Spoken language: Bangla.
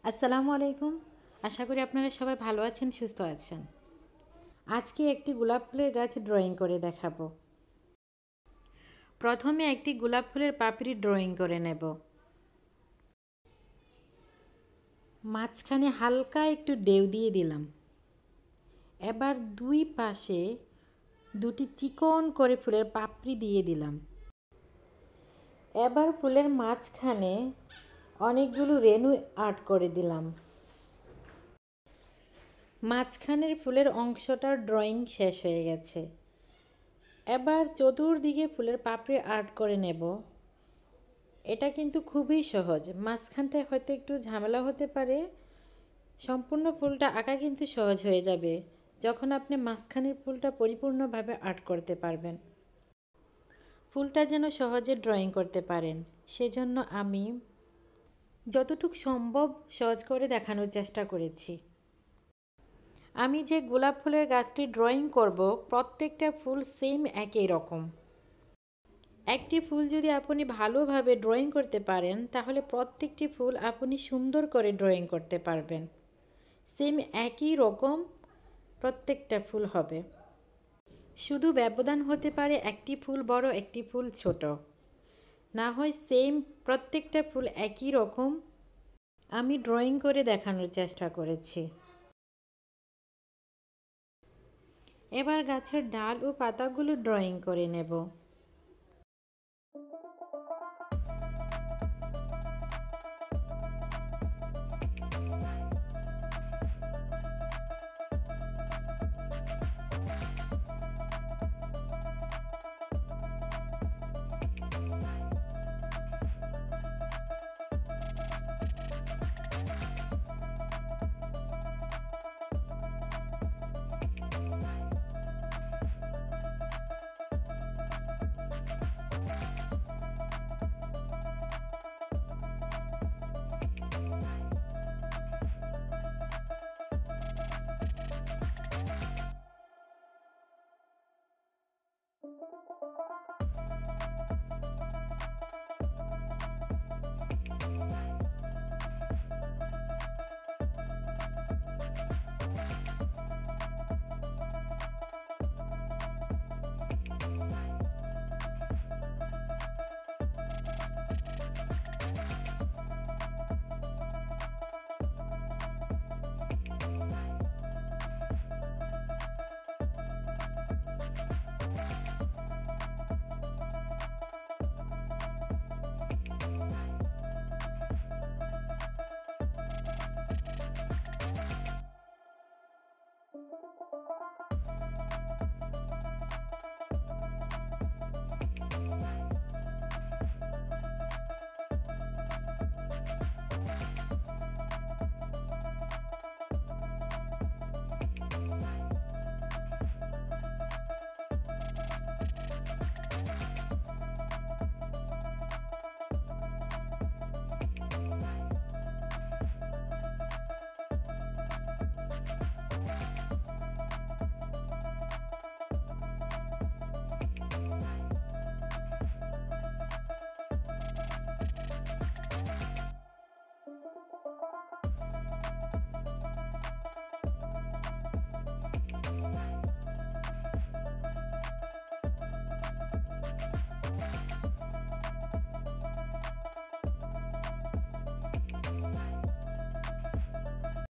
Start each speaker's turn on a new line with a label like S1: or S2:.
S1: আসসালামু আলাইকুম। আশা করি আপনারা সবাই ভালো আছেন, সুস্থ আছেন। আজকে একটি গোলাপ ফুলের গাছ ড্রয়িং করে দেখাবো। প্রথমে একটি গোলাপ ফুলের পাপড়ি ড্রয়িং করে নেব। মাঝখানে হালকা একটু ডেউ দিয়ে দিলাম। এবার দুই পাশে দুটি চিকন করে ফুলের পাপড়ি দিয়ে দিলাম। এবার ফুলের মাঝখানে অনেকগুলো রেণু আর্ট করে দিলাম। মাঝখানের ফুলের অংশটার ড্রয়িং শেষ হয়ে গেছে। এবার চতুর্দিকে ফুলের পাপড়ি আর্ট করে নেব। এটা কিন্তু খুবই সহজ, মাঝখানটায় হয়তো একটু ঝামেলা হতে পারে। সম্পূর্ণ ফুলটা আঁকা কিন্তু সহজ হয়ে যাবে যখন আপনি মাঝখানের ফুলটা পরিপূর্ণভাবে আর্ট করতে পারবেন। ফুলটা যেন সহজে ড্রয়িং করতে পারেন সেজন্য আমি যতটুকু সম্ভব সহজ করে দেখানোর চেষ্টা করেছি। আমি যে গোলাপ ফুলের গাছটি ড্রয়িং করব প্রত্যেকটা ফুল সেম একই রকম। একটি ফুল যদি আপনি ভালোভাবে ড্রয়িং করতে পারেন তাহলে প্রত্যেকটি ফুল আপনি সুন্দর করে ড্রয়িং করতে পারবেন। সেম একই রকম প্রত্যেকটা ফুল হবে, শুধু ব্যবধান হতে পারে একটি ফুল বড় একটি ফুল ছোট, না হয় সেম প্রত্যেকটা ফুল একই রকম আমি ড্রয়িং করে দেখানোর চেষ্টা করেছি। এবার গাছের ডাল ও পাতাগুলো ড্রয়িং করে নেব।